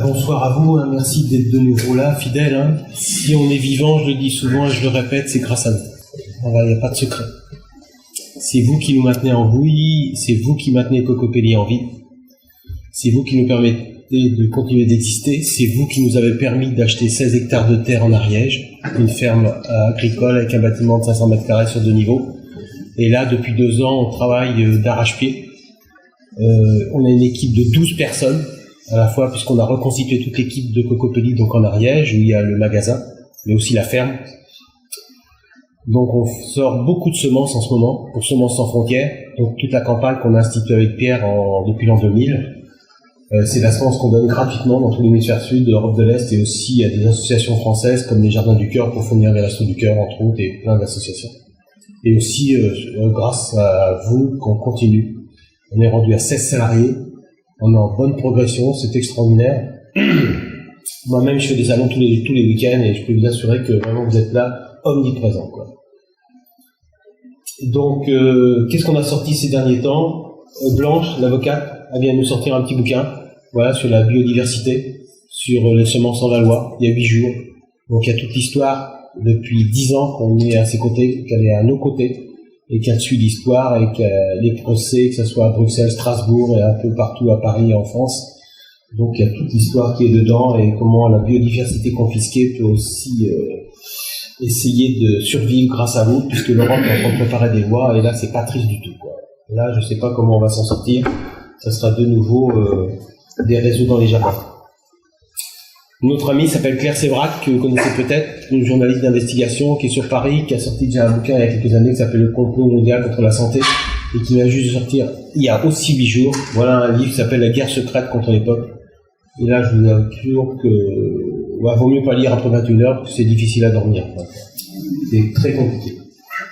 Bonsoir à vous, hein. Merci d'être de nouveau là, fidèles. Hein. Si on est vivant, je le dis souvent et je le répète, c'est grâce à vous. Voilà, il n'y a pas de secret. C'est vous qui nous maintenez en vie, c'est vous qui maintenez Cocopelli en vie, c'est vous qui nous permettez de continuer d'exister, c'est vous qui nous avez permis d'acheter 16 hectares de terre en Ariège, une ferme agricole avec un bâtiment de 500 mètres carrés sur 2 niveaux. Et là, depuis 2 ans, on travaille d'arrache-pied. On a une équipe de 12 personnes, à la fois puisqu'on a reconstitué toute l'équipe de Cocopelli, donc en Ariège, où il y a le magasin, mais aussi la ferme. Donc on sort beaucoup de semences en ce moment, pour Semences sans frontières, donc toute la campagne qu'on a instituée avec Pierre depuis l'an 2000. C'est la semence qu'on donne gratuitement dans tout l'hémisphère sud, de l'Europe de l'Est, et aussi à des associations françaises comme les Jardins du Cœur pour fournir les Restos du Cœur, entre autres, et plein d'associations. Et aussi, grâce à vous, qu'on continue. On est rendu à 16 salariés, on est en bonne progression, c'est extraordinaire. Moi-même, je fais des salons tous les week-ends et je peux vous assurer que vraiment vous êtes là, omniprésent, quoi. Donc, qu'est-ce qu'on a sorti ces derniers temps? Blanche, l'avocate, elle vient nous sortir un petit bouquin, voilà, sur la biodiversité, sur les semences en Valois, il y a 8 jours. Donc, il y a toute l'histoire depuis 10 ans qu'on est à ses côtés, qu'elle est à nos côtés, et qu'elle suit l'histoire, et que les procès, que ce soit à Bruxelles, Strasbourg, et un peu partout à Paris et en France. Donc, il y a toute l'histoire qui est dedans, et comment la biodiversité confisquée peut aussi essayer de survivre grâce à vous, puisque l'Europe est en train de préparer des lois, et là, c'est pas triste du tout, quoi. Là, je sais pas comment on va s'en sortir. Ça sera de nouveau des réseaux dans les jardins. Notre amie s'appelle Claire Sévrac, que vous connaissez peut-être, une journaliste d'investigation qui est sur Paris, qui a sorti déjà un bouquin il y a quelques années qui s'appelle Le complot mondial contre la santé, et qui vient juste de sortir il y a aussi 8 jours. Voilà un livre qui s'appelle La guerre secrète contre les peuples. Et là, je vous assure que vaut mieux pas lire après 21 heures, parce que c'est difficile à dormir. C'est très compliqué.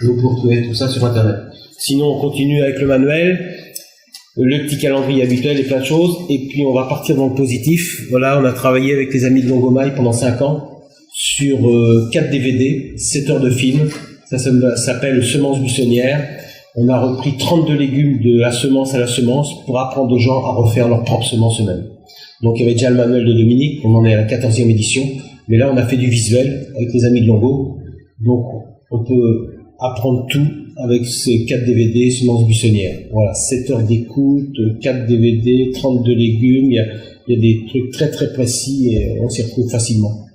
Vous pouvez retrouver tout ça sur Internet. Sinon, on continue avec le manuel, le petit calendrier habituel et plein de choses. Et puis, on va partir dans le positif. Voilà, on a travaillé avec les amis de Longomaille pendant 5 ans sur 4 DVD, 7 heures de film. Ça s'appelle Semences buissonnières. On a repris 32 légumes de la semence à la semence pour apprendre aux gens à refaire leurs propres semences eux-mêmes. Donc, il y avait déjà le manuel de Dominique. On en est à la 14e édition. Mais là, on a fait du visuel avec les amis de Longo. Donc, on peut apprendre tout avec ces 4 DVD, semences buissonnières. Voilà, 7 heures d'écoute, 4 DVD, 32 légumes, il y a des trucs très très précis et on s'y retrouve facilement.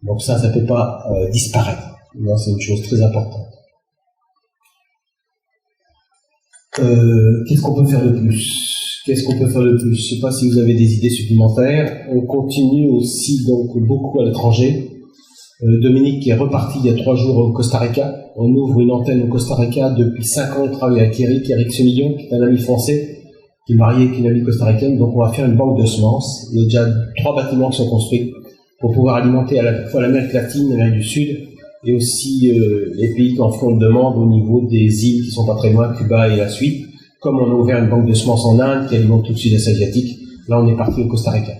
Donc ça peut pas disparaître. Non, c'est une chose très importante. Qu'est-ce qu'on peut faire de plus? Je sais pas si vous avez des idées supplémentaires. On continue aussi donc beaucoup à l'étranger. Dominique qui est reparti il y a 3 jours au Costa Rica. On ouvre une antenne au Costa Rica. Depuis 5 ans, on travaille avec Eric Semillon, qui est un ami français, qui est marié avec une amie costaricaine. Donc on va faire une banque de semences. Il y a déjà 3 bâtiments qui sont construits pour pouvoir alimenter à la fois l'Amérique latine, l'Amérique du Sud, et aussi les pays qui en font une demande au niveau des îles qui sont pas très loin, Cuba et la suite. Comme on a ouvert une banque de semences en Inde qui alimente tout le sud-est asiatique, là on est parti au Costa Rica.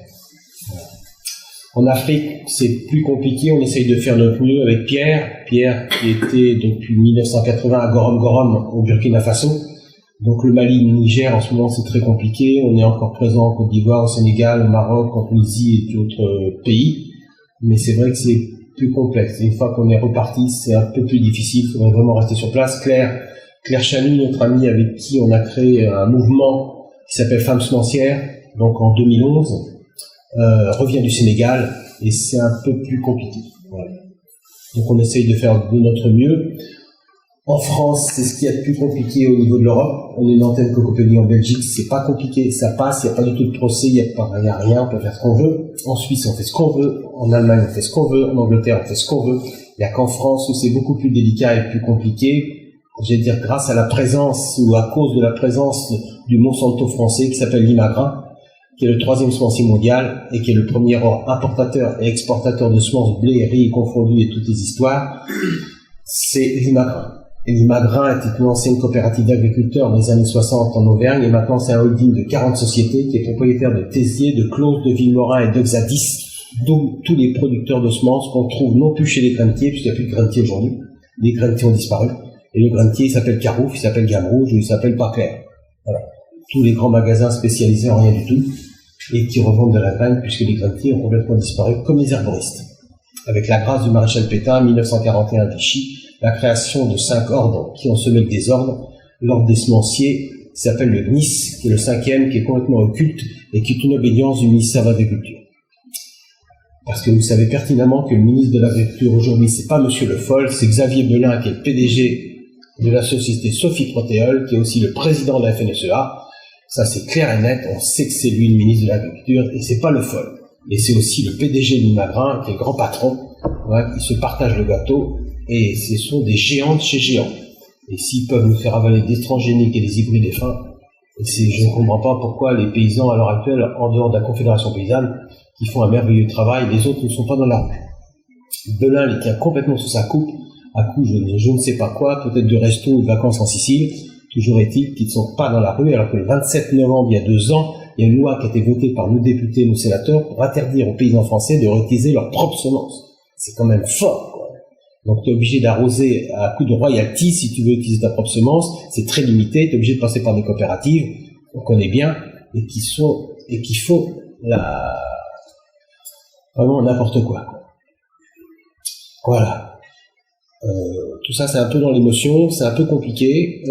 En Afrique, c'est plus compliqué, on essaye de faire notre mieux avec Pierre qui était depuis 1980 à Gorom Gorom au Burkina Faso. Donc le Mali, le Niger, en ce moment c'est très compliqué. On est encore présent en Côte d'Ivoire, au Sénégal, au Maroc, en Tunisie et d'autres pays. Mais c'est vrai que c'est plus complexe. Et une fois qu'on est reparti, c'est un peu plus difficile, il faudrait vraiment rester sur place. Claire Chalut, notre amie avec qui on a créé un mouvement qui s'appelle Femmes Semencières, donc en 2011, revient du Sénégal et c'est un peu plus compliqué. Voilà. Donc on essaye de faire de notre mieux. En France, c'est ce qu'il y a de plus compliqué au niveau de l'Europe. On est une antenne Cocopelli en Belgique, c'est pas compliqué, ça passe, il n'y a pas du tout de procès, il n'y a rien, on peut faire ce qu'on veut. En Suisse, on fait ce qu'on veut. En Allemagne, on fait ce qu'on veut. En Angleterre, on fait ce qu'on veut. Il n'y a qu'en France où c'est beaucoup plus délicat et plus compliqué. Je vais dire grâce à la présence ou à cause de la présence du Monsanto français qui s'appelle Limagrain, qui est le 3e semencier mondial et qui est le premier importateur et exportateur de semences blé, riz confondus et toutes les histoires, c'est Limagrain. Et Limagrain était une ancienne coopérative d'agriculteurs dans les années 60 en Auvergne et maintenant c'est un holding de 40 sociétés qui est propriétaire de Tézier, de Claude, de Villemorin et de Xadis, d'où tous les producteurs de semences qu'on trouve non plus chez les grainetiers, puisqu'il n'y a plus de grainetiers aujourd'hui. Les grainetiers ont disparu. Et le grainetier, il s'appelle Carouf, il s'appelle Gamme Rouge ou il s'appelle Pas Clair. Voilà. Tous les grands magasins spécialisés en rien du tout. et qui revendent de la graine, puisque les grainiers ont complètement disparu, comme les herboristes. Avec la grâce du maréchal Pétain, 1941 à Vichy, la création de 5 ordres qui ont semé le désordre, l'ordre des semenciers, qui s'appelle le GNIS, qui est le 5e, qui est complètement occulte, et qui est une obédience du ministère de l'Agriculture. Parce que vous savez pertinemment que le ministre de l'Agriculture aujourd'hui, c'est pas Monsieur Le Foll, c'est Xavier Belin, qui est le PDG de la société Sophie Protéol, qui est aussi le président de la FNSEA. Ça, c'est clair et net, on sait que c'est lui le ministre de l'Agriculture, et c'est pas Le Foll. Et c'est aussi le PDG du Magrin, qui est le grand patron, voilà, qui se partage le gâteau, et ce sont des géants de chez géants. Et s'ils peuvent nous faire avaler des transgéniques et des hybrides fins, je ne comprends pas pourquoi les paysans, à l'heure actuelle, en dehors de la Confédération paysanne, qui font un merveilleux travail, les autres ne sont pas dans la rue. Belin les tient complètement sous sa coupe, à coup je ne sais pas quoi, peut-être de resto ou de vacances en Sicile, toujours est-il qu'ils ne sont pas dans la rue, alors que le 27 novembre, il y a 2 ans, il y a une loi qui a été votée par nos députés, nos sénateurs, pour interdire aux paysans français de réutiliser leurs propres semences. C'est quand même fort, quoi. Donc tu es obligé d'arroser à coup de royalties si tu veux utiliser ta propre semence, c'est très limité, tu es obligé de passer par des coopératives, on connaît bien, et qui font vraiment n'importe quoi. Voilà. Tout ça, c'est un peu dans l'émotion, c'est un peu compliqué.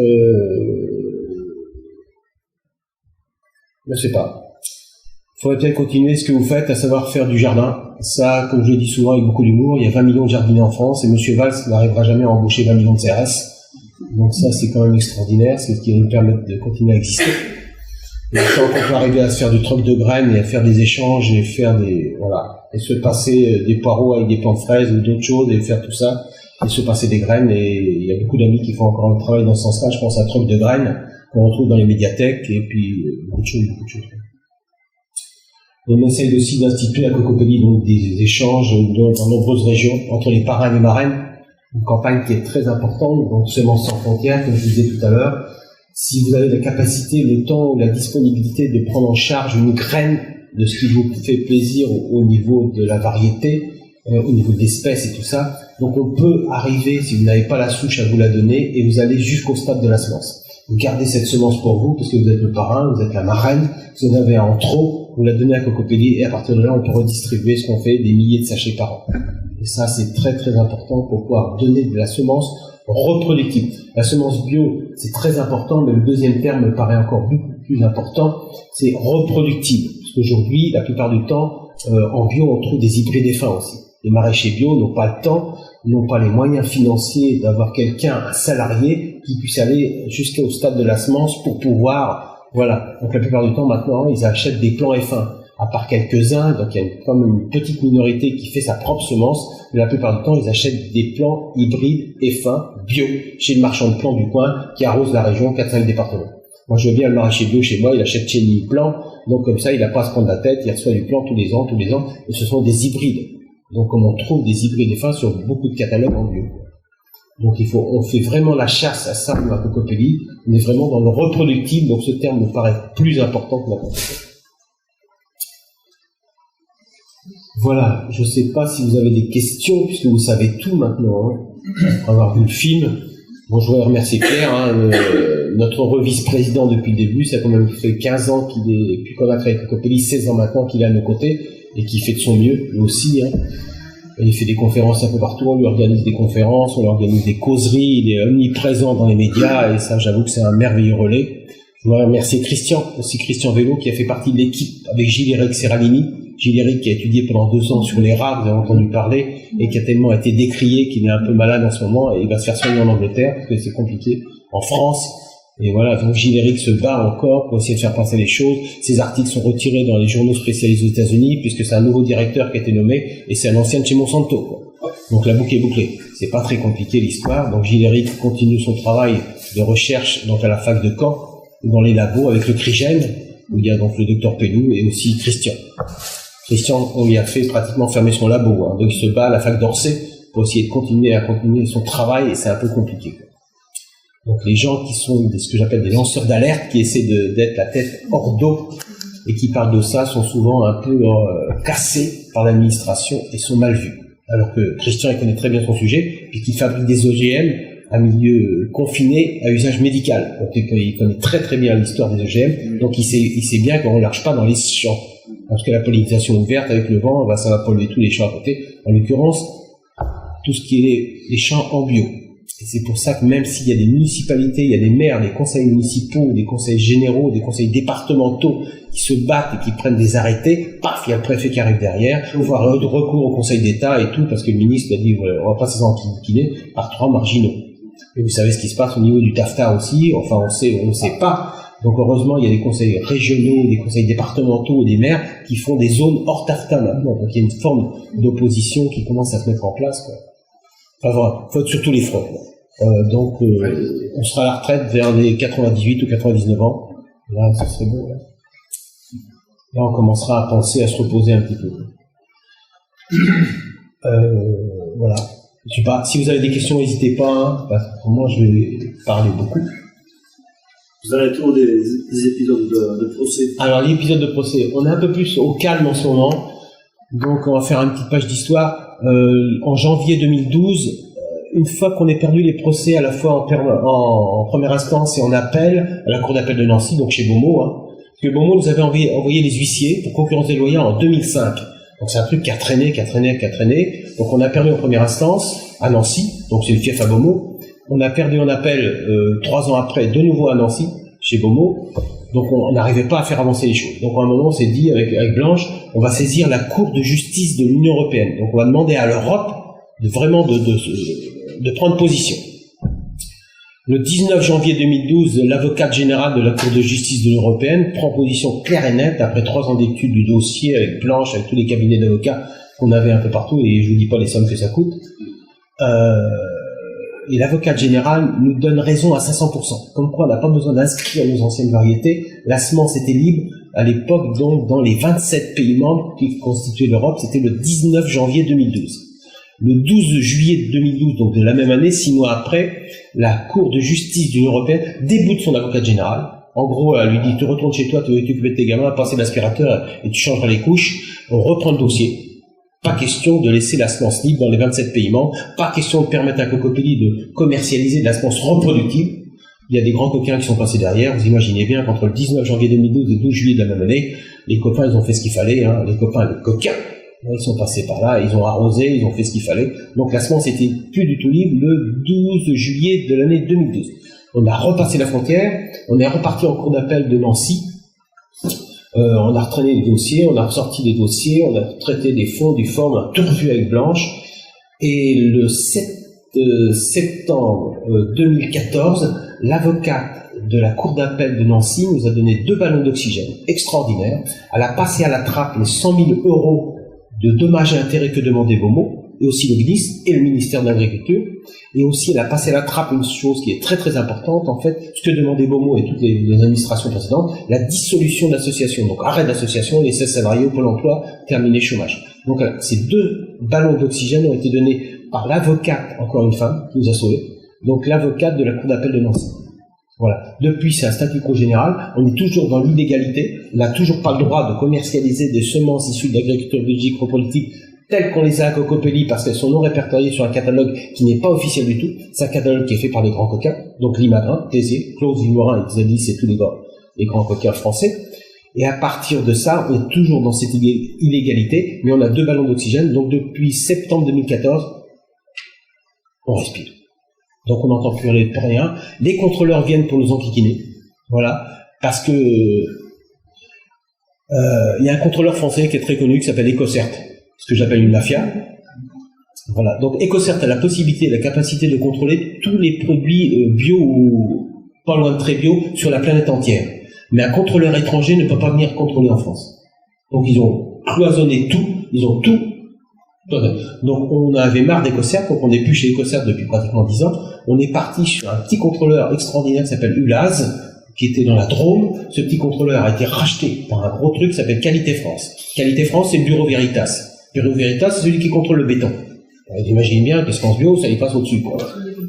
Je sais pas. Il faudrait peut-être continuer ce que vous faites, à savoir faire du jardin. Ça, comme je le dis souvent avec beaucoup d'humour, il y a 20 millions de jardiniers en France, et M. Valls n'arrivera jamais à embaucher 20 millions de CRS. Donc ça, c'est quand même extraordinaire, c'est ce qui va nous permettre de continuer à exister. Et tant qu'on peut arriver à se faire du troc de graines et à faire des échanges et faire et se passer des poireaux avec des plants de fraises ou d'autres choses et faire tout ça et se passer des graines, et il y a beaucoup d'amis qui font encore un travail dans ce sens-là. Je pense à troc de graines qu'on retrouve dans les médiathèques et puis beaucoup de choses. On essaye aussi d'instituer à Cocopelli donc des échanges dans nombreuses régions entre les parrains et les marraines, une campagne qui est très importante, donc Semences sans frontières, comme je vous disais tout à l'heure. Si vous avez la capacité, le temps ou la disponibilité de prendre en charge une graine de ce qui vous fait plaisir au niveau de la variété, au niveau de l'espèce et tout ça, donc on peut arriver, si vous n'avez pas la souche, à vous la donner, et vous allez jusqu'au stade de la semence. Vous gardez cette semence pour vous, parce que vous êtes le parrain, vous êtes la marraine, vous en avez en trop, vous la donnez à Cocopelli, et à partir de là, on peut redistribuer ce qu'on fait, des milliers de sachets par an. Et ça, c'est très très important pour pouvoir donner de la semence reproductive. La semence bio, c'est très important, mais le deuxième terme me paraît encore beaucoup plus important, c'est reproductive. Parce qu'aujourd'hui, la plupart du temps, en bio, on trouve des hybrides fins aussi. Les maraîchers bio n'ont pas le temps, n'ont pas les moyens financiers d'avoir quelqu'un, un salarié, qui puisse aller jusqu'au stade de la semence pour pouvoir, voilà. Donc la plupart du temps, maintenant, ils achètent des plants F1. À part quelques-uns, donc il y a quand même une petite minorité qui fait sa propre semence, mais la plupart du temps, ils achètent des plants hybrides F1 bio chez le marchand de plants du coin qui arrose la région, 4-5 départements. Moi, je veux bien le maraîcher bio chez moi, il achète chez lui plan, donc comme ça, il n'a pas à se prendre la tête, il reçoit du plan tous les ans, et ce sont des hybrides. Donc, comme on trouve des hybrides F1 sur beaucoup de catalogues en bio. Donc, on fait vraiment la chasse à ça pour la Cocopelli, on est vraiment dans le reproductible, donc ce terme me paraît plus important que la compétition. Voilà, je ne sais pas si vous avez des questions, puisque vous savez tout maintenant, après avoir vu le film. Bon, je voudrais remercier Pierre, notre vice-président depuis le début, ça a quand même fait 15 ans depuis qu'on a créé Cocopelli, 16 ans maintenant qu'il est à nos côtés, et qui fait de son mieux, lui aussi. Il fait des conférences un peu partout, on lui organise des conférences, on lui organise des causeries, il est omniprésent dans les médias, et ça, j'avoue que c'est un merveilleux relais. Je voudrais remercier Christian Vélo, qui a fait partie de l'équipe avec Gilles-Éric Serralini. Gilles-Éric qui a étudié pendant 2 ans sur les rats, vous avez entendu parler, et qui a tellement été décrié qu'il est un peu malade en ce moment, et il va se faire soigner en Angleterre, parce que c'est compliqué, en France. Et voilà, donc Gilles-Éric se bat encore pour essayer de faire passer les choses. Ses articles sont retirés dans les journaux spécialisés aux États-Unis, puisque c'est un nouveau directeur qui a été nommé, et c'est un ancien de chez Monsanto, quoi. Donc la boucle est bouclée. C'est pas très compliqué l'histoire. Donc Gilles-Éric continue son travail de recherche donc à la fac de Caen, dans les labos avec le CRIGEN, où il y a donc le docteur Pellou et aussi Christian. Christian, on lui a fait pratiquement fermer son labo, donc il se bat à la fac d'Orsay pour essayer de continuer son travail, et c'est un peu compliqué. Donc les gens qui sont ce que j'appelle des lanceurs d'alerte, qui essaient d'être la tête hors d'eau et qui parlent de ça, sont souvent un peu cassés par l'administration et sont mal vus. Alors que Christian, il connaît très bien son sujet, puis qu'il fabrique des OGM à milieu confiné à usage médical. Donc il connaît très très bien l'histoire des OGM, donc il sait bien qu'on ne lâche pas dans les champs. parce que la pollinisation ouverte avec le vent, ça va polluer tous les champs à côté. En l'occurrence, tout ce qui est les champs en bio. Et c'est pour ça que même s'il y a des municipalités, il y a des maires, des conseils municipaux, des conseils généraux, des conseils départementaux qui se battent et qui prennent des arrêtés, paf, il y a le préfet qui arrive derrière, il faut avoir recours au Conseil d'État et tout, parce que le ministre a dit on va pas s'enquiquiner par 3 marginaux. Et vous savez ce qui se passe au niveau du TAFTA aussi, enfin on ne sait pas. Donc heureusement, il y a des conseils régionaux, des conseils départementaux, des maires qui font des zones hors TAFTA maintenant. Donc il y a une forme d'opposition qui commence à se mettre en place, quoi. Enfin voilà, faut être sur tous les fronts. On sera à la retraite vers les 98 ou 99 ans. Là, ça serait beau. Là, on commencera à penser à se reposer un petit peu. Voilà. Je sais pas, si vous avez des questions, n'hésitez pas, hein, parce que pour moi, je vais parler beaucoup. Vous avez toujours des épisodes de procès? Alors, l'épisode de procès, on est un peu plus au calme en ce moment. Donc, on va faire une petite page d'histoire. En janvier 2012, une fois qu'on ait perdu les procès à la fois en première instance et en appel, à la cour d'appel de Nancy, donc chez Beaumont, hein, parce que Beaumont nous avait envoyé les huissiers pour concurrence déloyale en 2005. Donc c'est un truc qui a traîné. Donc on a perdu en première instance à Nancy, donc c'est le fief à Beaumont. On a perdu en appel 3 ans après, de nouveau à Nancy, chez Beaumont. Donc on n'arrivait pas à faire avancer les choses. Donc à un moment on s'est dit avec Blanche, on va saisir la Cour de justice de l'Union européenne. Donc on va demander à l'Europe de prendre position. Le 19 janvier 2012, l'avocate générale de la Cour de justice de l'Union européenne prend position claire et nette après 3 ans d'études du dossier avec Blanche, avec tous les cabinets d'avocats qu'on avait un peu partout, et je vous dis pas les sommes que ça coûte. Et l'avocate générale nous donne raison à 500%. Comme quoi on n'a pas besoin d'inscrire nos anciennes variétés. La semence était libre à l'époque, donc dans les 27 pays membres qui constituaient l'Europe. C'était le 19 janvier 2012. Le 12 juillet 2012, donc de la même année, 6 mois après, la Cour de justice de l'Union européenne déboute son avocate générale. En gros, elle lui dit, tu retournes chez toi, tu vas t'occuper de tes gamins, passer l'aspirateur et tu changeras les couches. On reprend le dossier. Pas question de laisser la semence libre dans les 27 pays membres. Pas question de permettre à Cocopelli de commercialiser de la semence reproductive. Il y a des grands coquins qui sont passés derrière. Vous imaginez bien qu'entre le 19 janvier 2012 et le 12 juillet de la même année, les copains, ils ont fait ce qu'il fallait, hein. Les copains, les coquins, ils sont passés par là, ils ont arrosé, ils ont fait ce qu'il fallait. Donc la semence était plus du tout libre le 12 juillet de l'année 2012. On a repassé la frontière, on est reparti en cour d'appel de Nancy. On a retraîné les dossiers, on a ressorti les dossiers, on a traité des fonds, du forme, on a tout revu avec Blanche. Et le 7 septembre 2014, l'avocate de la cour d'appel de Nancy nous a donné 2 ballons d'oxygène extraordinaires. Elle a passé à la trappe les 100 000 € de dommages et intérêts que demandait Beaumont, et aussi le GNIS et le ministère de l'Agriculture. Et aussi, elle a passé à la trappe une chose qui est très très importante, en fait, ce que demandait Beaumont et toutes les administrations précédentes, la dissolution de l'association. Donc arrêt d'association, les 16 salariés au Pôle emploi, terminé chômage. Donc ces 2 ballons d'oxygène ont été donnés par l'avocate, encore une femme, qui nous a sauvés, donc l'avocate de la cour d'appel de Nancy. Voilà. Depuis, c'est un statu quo général. On est toujours dans l'illégalité. On n'a toujours pas le droit de commercialiser des semences issues de l'agriculture biologique reproductive telles qu'on les a à Cocopelli parce qu'elles sont non répertoriées sur un catalogue qui n'est pas officiel du tout. C'est un catalogue qui est fait par les grands coquins. Donc Limagrin, Tézier, Claude Villemorin et Zadis, c'est tous les grands coquins français. Et à partir de ça, on est toujours dans cette illégalité, mais on a 2 ballons d'oxygène. Donc depuis septembre 2014, on respire. Donc on n'entend plus rien. Les contrôleurs viennent pour nous enquiquiner. Voilà. Parce que y a un contrôleur français qui est très connu qui s'appelle Ecocert, ce que j'appelle une mafia. Voilà. Donc Ecocert a la possibilité, la capacité de contrôler tous les produits bio ou pas loin de très bio sur la planète entière. Mais un contrôleur étranger ne peut pas venir contrôler en France. Donc ils ont cloisonné tout, ils ont tout. Donc on avait marre d'Ecocert, donc on n'est plus chez Ecocert depuis pratiquement 10 ans. On est parti sur un petit contrôleur extraordinaire qui s'appelle Ulaz, qui était dans la Drôme. Ce petit contrôleur a été racheté par un gros truc qui s'appelle Qualité France. Qualité France, c'est le Bureau Veritas. Bureau Veritas, c'est celui qui contrôle le béton. Vous imaginez bien que France Bio, ça y passe au-dessus, quoi.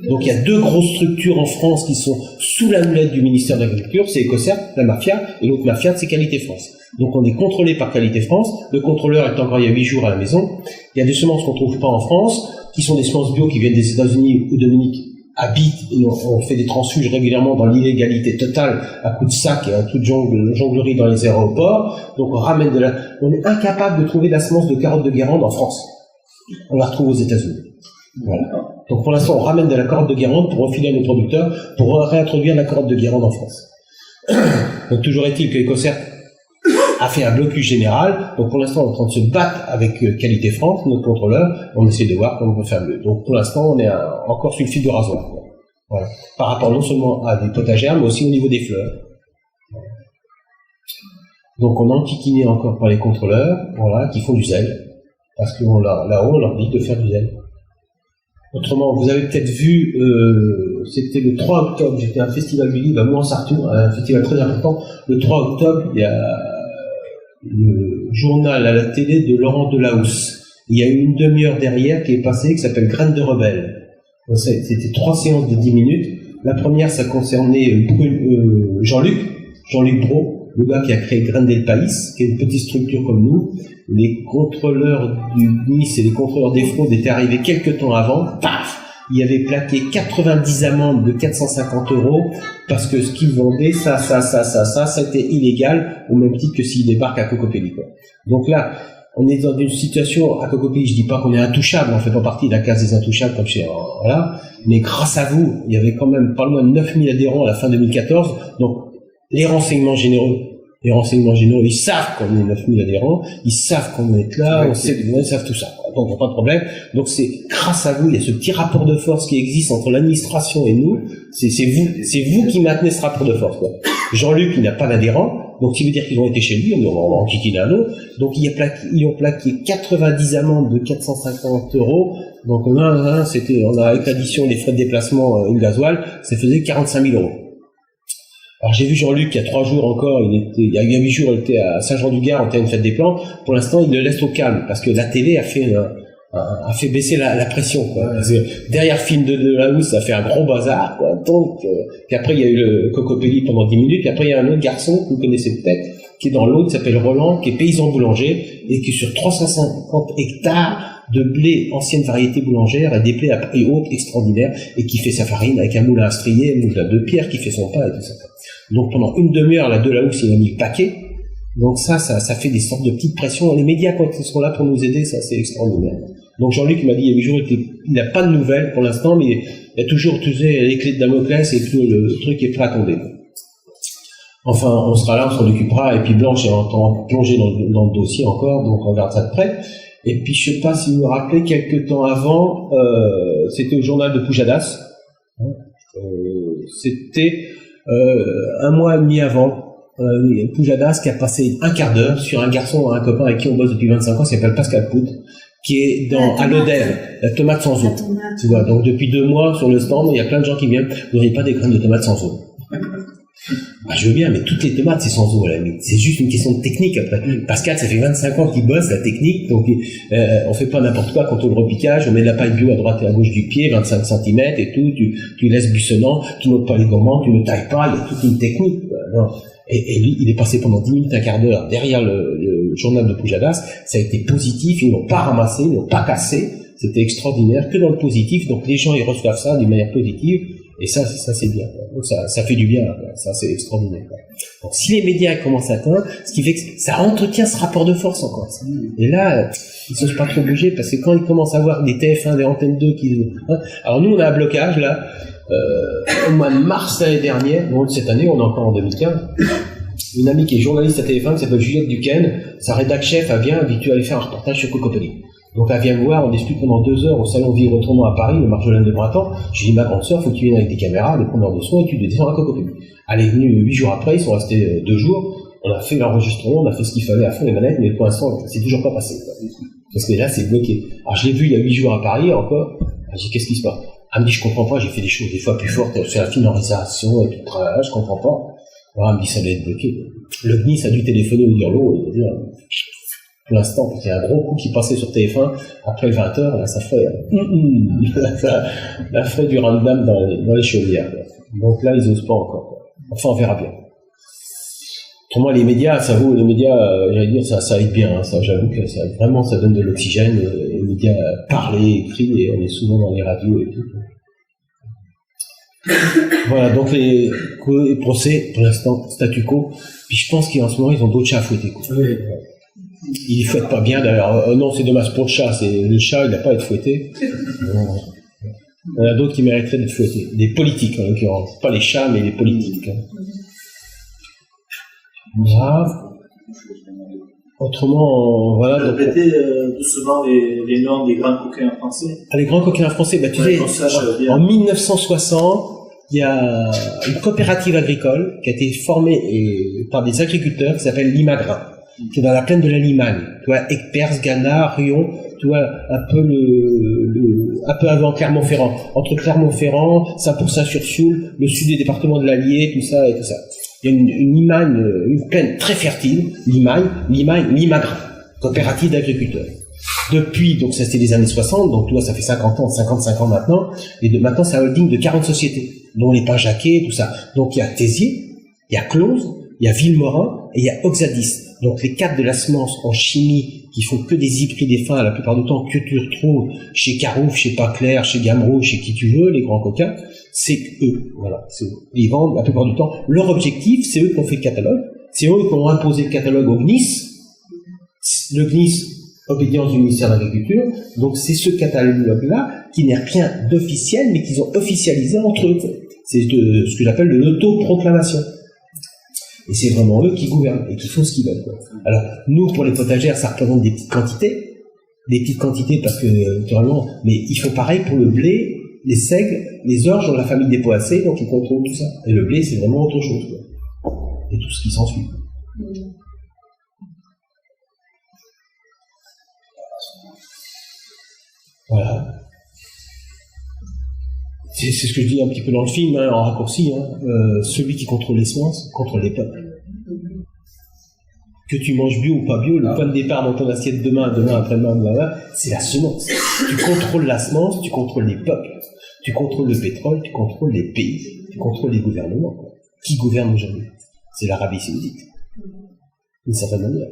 Donc il y a 2 grosses structures en France qui sont sous la houlette du ministère de l'Agriculture, c'est Ecocert, la mafia, et l'autre mafia, c'est Qualité France. Donc on est contrôlé par Qualité France, le contrôleur est encore il y a 8 jours à la maison. Il y a des semences qu'on ne trouve pas en France, qui sont des semences bio qui viennent des États-Unis ou de Dominique habitent, et on fait des transfuges régulièrement dans l'illégalité totale, à coups de sac et à coups de jonglerie dans les aéroports. Donc on est incapable de trouver la semence de carotte de Guérande en France. On la retrouve aux États-Unis. Voilà. Donc pour l'instant, on ramène de la carotte de Guérande pour refiler à nos producteurs, pour réintroduire la carotte de Guérande en France. Donc toujours est-il que EcoCert a fait un blocus général. Donc pour l'instant, on est en train de se battre avec Qualité France, notre contrôleur. On essaie de voir comment on peut faire mieux. Donc pour l'instant, on est encore sur le fil de rasoir. Voilà. Par rapport non seulement à des potagères, mais aussi au niveau des fleurs. Voilà. Donc on est enquiquiné encore par les contrôleurs, voilà, qui font du zèle. Parce que là-haut, on leur dit de faire du zèle. Autrement, vous avez peut-être vu, c'était le 3 octobre, j'étais à un festival du livre à Mouansartou, un festival très important. Le 3 octobre, il y a le journal à la télé de Laurent Delahousse. Il y a eu une demi-heure derrière qui est passée, qui s'appelle Graines de rebelle. C'était 3 séances de 10 minutes. La première, ça concernait Jean-Luc Brault, le gars qui a créé Graines del País, qui est une petite structure comme nous. Les contrôleurs du Nice et les contrôleurs des fraudes étaient arrivés quelques temps avant. Paf! Il avait plaqué 90 amendes de 450 € parce que ce qu'ils vendaient, ça, c'était illégal, au même titre que s'ils débarquent à Cocopelli, quoi. Donc là, on est dans une situation, à Cocopelli, je dis pas qu'on est intouchable, on fait pas partie de la case des intouchables comme chez, voilà, mais grâce à vous, il y avait quand même pas loin de 9000 adhérents à la fin 2014, donc les renseignements généraux, ils savent qu'on est 9000 adhérents, ils savent qu'on est là, ils savent tout ça. Donc, il n'y a pas de problème. Donc, c'est grâce à vous, il y a ce petit rapport de force qui existe entre l'administration et nous. C'est vous qui maintenez ce rapport de force, quoi. Jean-Luc, il n'a pas d'adhérents. Donc, ça veut dire qu'ils ont été chez lui, on va en kikiner un autre. Donc, ils ont plaqué 90 amendes de 450 €. Donc, on a avec l'addition des frais de déplacement, une gasoil, ça faisait 45 000 €. Alors j'ai vu Jean-Luc il y a 3 jours encore, il y a 8 jours, il était à Saint-Jean-du-Gard, on était à une fête des plantes. Pour l'instant, il le laisse au calme, parce que la télé a fait baisser la pression, quoi. Parce que derrière le film de Delahousse, ça fait un gros bazar, quoi. Donc, puis après il y a eu le Cocopelli pendant 10 minutes, puis après il y a un autre garçon que vous connaissez peut-être, qui est dans l'Aude, qui s'appelle Roland, qui est paysan boulanger, et qui sur 350 hectares de blé, ancienne variété boulangère, et des blés à prix haut extraordinaire, et qui fait sa farine avec un moulin à strier, un moulin de pierre, qui fait son pain et tout ça. Donc pendant une demi-heure, la Delahousse, il a mis le paquet. Donc ça fait des sortes de petites pressions. Les médias, quand ils sont là pour nous aider, ça c'est extraordinaire. Donc Jean-Luc m'a dit il y a 8 jours, il n'a pas de nouvelles pour l'instant, mais il y a toujours, tu sais, les clés de Damoclès et tout le truc est prêt à tomber. Enfin, on sera là, on s'en occupera, et puis Blanche est en plongée dans le dossier encore, donc on regarde ça de près. Et puis je sais pas si vous vous rappelez, quelques temps avant, c'était au journal de Pujadas. C'était un mois et demi avant, Pujadas qui a passé un quart d'heure sur un garçon, un copain avec qui on bosse depuis 25 ans, qui s'appelle Pascal Pout, qui est à l'Oder, la tomate sans eau. Tu vois, donc depuis 2 mois sur le stand, il y a plein de gens qui viennent, vous n'aurez pas des graines de tomates sans eau. Bah, je veux bien, mais toutes les tomates, c'est sans eau, à la limite. C'est juste une question de technique, après. Pascal, ça fait 25 ans qu'il bosse la technique, donc on fait pas n'importe quoi quand on le repiquage, on met de la paille bio à droite et à gauche du pied, 25 cm et tout, tu laisses buissonnant, tu n'ôtes pas les gourmands, tu ne tailles pas, il y a toute une technique. Non. Et lui, il est passé pendant 10 minutes, un quart d'heure derrière le journal de Pujadas, ça a été positif, ils n'ont pas ramassé, ils n'ont pas cassé, c'était extraordinaire, que dans le positif, donc les gens, ils reçoivent ça d'une manière positive, et ça c'est bien. Donc ça fait du bien, ça c'est extraordinaire. Donc si les médias commencent à atteindre, ce qui fait que ça entretient ce rapport de force encore. Ça. Et là, ils ne sont pas trop bougés, parce que quand ils commencent à voir des TF1, des Antenne 2 alors nous on a un blocage là, au mois de mars l'année dernière, bon cette année on est encore en 2015, une amie qui est journaliste à TF1 qui s'appelle Juliette Duquesne, sa rédac chef, elle vient, elle dit tu vas aller faire un reportage sur Cocopelli. Donc elle vient me voir, on discute pendant 2 heures au salon Vivre Autrement à Paris, le Marjolaine de Printemps. Je lui dis ma grande sœur, faut que tu viennes avec des caméras, des preneurs de son et tu descends à Cocopelli. Elle est venue 8 jours après, ils sont restés 2 jours, on a fait l'enregistrement, on a fait ce qu'il fallait à fond les manettes, mais pour l'instant c'est toujours pas passé. Parce que là c'est bloqué. Alors je l'ai vu il y a 8 jours à Paris encore, je dis qu'est-ce qui se passe? Elle me dit je comprends pas, j'ai fait des choses des fois plus fortes, c'est la financiarisation et tout le travail, je comprends pas. Alors, elle me dit ça doit être bloqué. Le GNIS a dû téléphoner au Dirlo et dire pour l'instant, il y a un gros coup qui passait sur TF1, après 20h, là, ça ferait, ça ferait du random dans les chaudières. Donc là, ils osent pas encore, quoi. Enfin, on verra bien. Autrement, les médias, j'allais dire, ça aide bien, hein, ça, j'avoue que ça, vraiment, ça donne de l'oxygène, les médias parlent, écrivent, et on est souvent dans les radios et tout. Voilà, donc les procès, pour l'instant, statu quo. Puis je pense qu'en ce moment, ils ont d'autres chats à fouetter, quoi. Oui. Ils ne fouettent pas bien, d'ailleurs. Non, c'est dommage pour le chat, le chat, il n'a pas à être fouetté. Il y en a d'autres qui mériteraient d'être fouettés. Des politiques, en l'occurrence. Pas les chats, mais les politiques. Voilà. Autrement, voilà. Donc, répétez doucement les noms des grands coquins français. les grands coquins français, tu sais, en 1960, il y a une coopérative agricole qui a été formée par des agriculteurs qui s'appelle Limagrin, qui est dans la plaine de la Limagne. Tu vois, Ecpers, Gannat, Rion, tu vois, un peu avant Clermont-Ferrand. Entre Clermont-Ferrand, Saint-Pourçain-sur-Sioule, le sud des départements de l'Allier, tout ça et tout ça. Il y a une Limagne, une plaine très fertile, Limagrin, coopérative d'agriculteurs. Depuis, donc ça c'était les années 60, donc tu vois, ça fait 55 ans maintenant, et maintenant c'est un holding de 40 sociétés, dont les Pain-Jacquet, tout ça. Donc il y a Tézier, il y a Close, il y a Villemorin, et il y a Oxadis. Donc les 4 de la semence en chimie, qui font que des hybrides fins la plupart du temps, que tu retrouves chez Carouf, chez Paclair, chez Gamero, chez qui tu veux, les grands coquins, c'est eux, voilà. Ils vendent la plupart du temps. Leur objectif, c'est eux qui ont fait le catalogue, c'est eux qui ont imposé le catalogue au GNIS, le GNIS, obédience du ministère de l'Agriculture, donc c'est ce catalogue-là qui n'est rien d'officiel, mais qu'ils ont officialisé entre eux. C'est ce que j'appelle de l'autoproclamation. Et c'est vraiment eux qui gouvernent et qui font ce qu'ils veulent, quoi. Alors, nous, pour les potagères, ça représente des petites quantités parce que, naturellement, mais il faut pareil pour le blé, les seigles, les orges dans la famille des poacées, donc ils contrôlent tout ça. Et le blé, c'est vraiment autre chose, quoi. Et tout ce qui s'ensuit. Voilà. C'est ce que je dis un petit peu dans le film, hein, en raccourci, hein. Celui qui contrôle les semences contrôle les peuples. Que tu manges bio ou pas bio, le point de départ dans ton assiette demain, après-demain, c'est la semence. Tu contrôles la semence, tu contrôles les peuples. Tu contrôles le pétrole, tu contrôles les pays, tu contrôles les gouvernements, quoi. Qui gouverne aujourd'hui? C'est l'Arabie Saoudite. D'une certaine manière.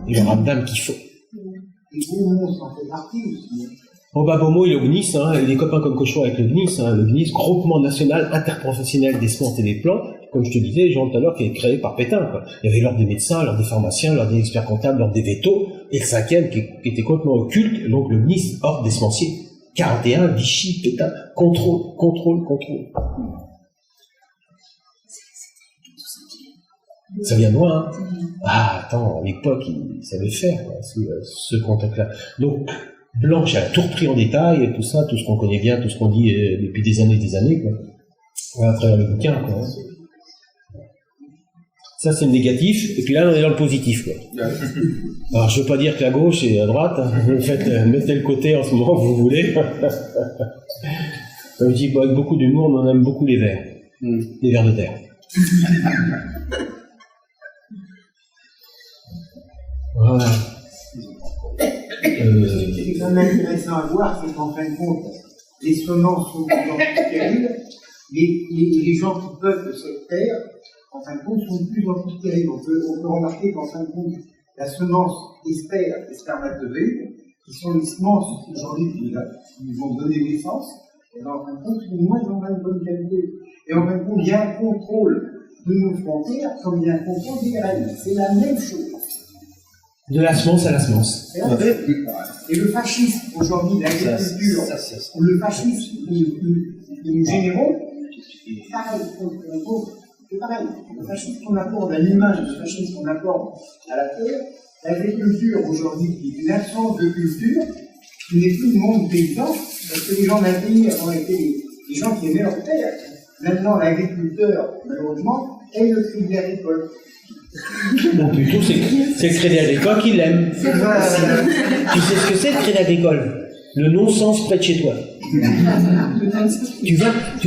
Et le Ramdam qu'il faut. Et Beaumont s'en fait partie aussi. Beaumont, il est au GNIS, hein, il est copains comme cochons avec le GNIS, hein, le GNIS, groupement national interprofessionnel des semences et des plants, comme je te disais, Jean tout à l'heure, qui est créé par Pétain, quoi. Il y avait l'ordre des médecins, l'ordre des pharmaciens, l'ordre des experts comptables, l'ordre des vétos, et le 5e qui était complètement occulte, donc le GNIS, ordre des semenciers. 41, Vichy, Pétain, contrôle. Ça vient de loin, hein. Ah, attends, à l'époque, ils savaient faire, quoi, ce contact-là. Donc, Blanche a tout repris en détail, et tout ça, tout ce qu'on connaît bien, tout ce qu'on dit depuis des années, quoi. Voilà, à travers le bouquin, quoi. Ça, c'est le négatif, et puis là, on est dans le positif, quoi. Alors, je veux pas dire que la gauche est à droite, hein. Mettez le côté en ce moment que vous voulez. Comme je dis, avec beaucoup d'humour, on aime beaucoup les vers. Les vers de terre. Voilà. Ce qui est quand même intéressant à voir, c'est qu'en fin de compte, les semences sont de plus en plus terribles, les gens qui peuplent cette terre, en fin de compte, sont de plus en plus terribles. On peut remarquer qu'en fin de compte, la semence espère les spermatozoïdes, qui sont les semences aujourd'hui qui vont donner naissance, et en fin de compte, sont de moins en moins de bonne qualité. Et en fin de compte, il y a un contrôle de nos frontières comme il y a un contrôle des graines. C'est la même chose. De la semence à la semence. Et le fascisme, aujourd'hui, l'agriculture, le fascisme que nous générons, c'est pareil. Le fascisme qu'on apporte à l'image, le fascisme qu'on apporte à la terre, l'agriculture aujourd'hui, qui est une absence de culture, qui n'est plus le monde paysan, parce que les gens d'un pays ont été des gens qui aimaient leur terre. Maintenant, l'agriculteur, malheureusement, est le crédit agricole. Non, plutôt, c'est le crédit agricole qui l'aime. Tu sais ce que c'est le crédit agricole? Le non-sens près de chez toi. Tu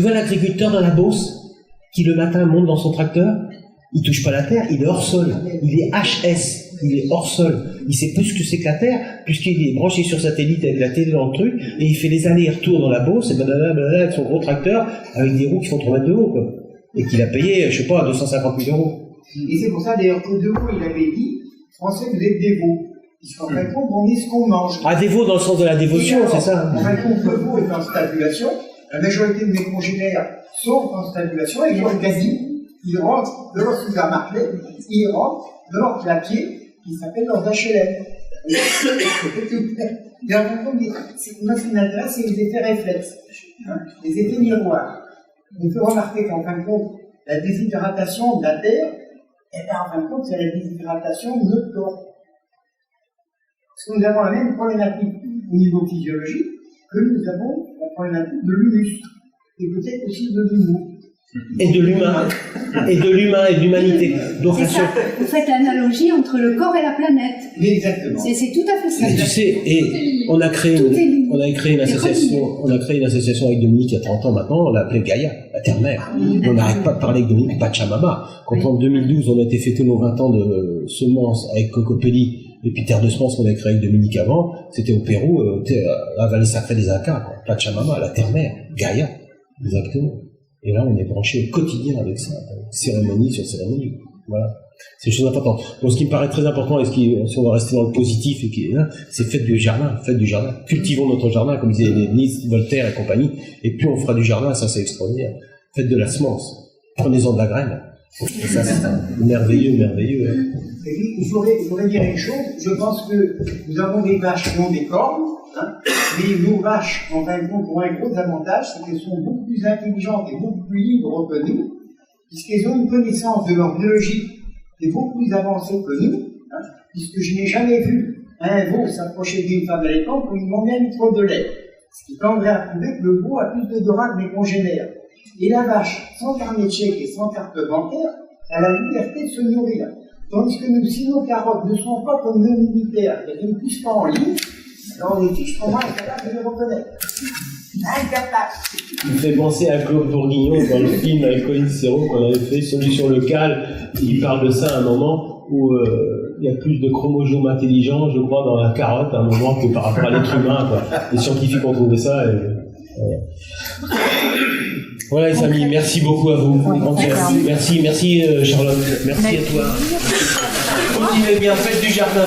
vois l'agriculteur dans la Beauce qui le matin monte dans son tracteur, il touche pas la terre, il est hors sol. Il est HS, il est hors sol. Il sait plus ce que c'est que la terre, puisqu'il est branché sur satellite avec la télé dans le truc, et il fait les allers-retours dans la Beauce, et blablabla, avec son gros tracteur, avec des roues qui font 3 mètres de haut, quoi. Et qu'il a payé, je sais pas, 250 000 euros. Et c'est pour ça, d'ailleurs, qu'au De Gaulle, il avait dit, Français, vous êtes des veaux. Puisqu'en fin de compte, on est ce qu'on mange. Ah, dévot dans le sens de la dévotion, c'est ça. En fin de compte, le veau est en stabulation, la majorité de mes congénères sont en stabulation et ils quasi, ils rentrent de leur supermarché, ils rentrent de leur clapier qui s'appelle leur HLM. Et en fin de compte, moi ce qui m'intéresse, c'est les effets réflexes, hein, les effets miroirs. On peut remarquer qu'en fin de compte, la déshydratation de la Terre, eh bien, en fin de compte, c'est la déshydratation de notre corps. Parce que nous avons la même problématique au niveau physiologique que nous avons la problématique de l'humus, et peut-être aussi de l'humour. Et de l'humain, et de l'humanité. Donc, c'est ça. Vous faites l'analogie entre le corps et la planète. Exactement. C'est tout à fait ça. tu sais, et on a créé une association avec Dominique il y a 30 ans maintenant, on l'a appelée Gaïa, la Terre-Mère. On n'arrête pas de parler avec Dominique Pachamama. Quand en 2012, on a été fêter nos 20 ans de semences avec Cocopelli, et puis Terre de Semences qu'on a créé avec Dominique avant, c'était au Pérou, la vallée sacrée des Incas, quoi. Pachamama, la Terre-Mère, Gaïa, exactement. Et là, on est branché au quotidien avec ça, cérémonie sur cérémonie. Voilà. C'est une chose importante. Donc, ce qui me paraît très important, et si on va rester dans le positif, et qui est là, c'est faites du jardin. Cultivons notre jardin, comme disaient Nietzsche, Voltaire et compagnie, et plus on fera du jardin, ça c'est extraordinaire. Faites de la semence. Prenez-en de la graine. Et ça, c'est merveilleux. Et je voudrais dire une chose, je pense que nous avons des vaches qui ont des cornes, hein, mais nos vaches, en fin de compte, ont un gros avantage, c'est qu'elles sont beaucoup plus intelligentes et beaucoup plus libres que nous, puisqu'elles ont une connaissance de leur biologie qui est beaucoup plus avancée que nous, hein, puisque je n'ai jamais vu un veau s'approcher d'une femme allaitante pour lui demander un litre de lait, ce qui tendrait à prouver que le veau a plus d'odorat que mes congénères. Et la vache, sans carnet de chèque et sans carte bancaire, a la liberté de se nourrir. Tandis que nous, si nos carottes ne sont pas comme nos militaires, et ne poussent pas en ligne, alors les fiches, pour moi, sont capables de les reconnaître. Incapable. Il me fait penser à Claude Bourguignon dans le film avec Colin Serrault qu'on avait fait, Solution locale. Il parle de ça à un moment où il y a plus de chromosomes intelligents, je crois, dans la carotte à un moment que par rapport à l'être humain, quoi. Les scientifiques ont trouvé ça. Voilà les amis, merci beaucoup à vous. Merci Charlotte, merci à toi. Continuez bien, faites du jardin.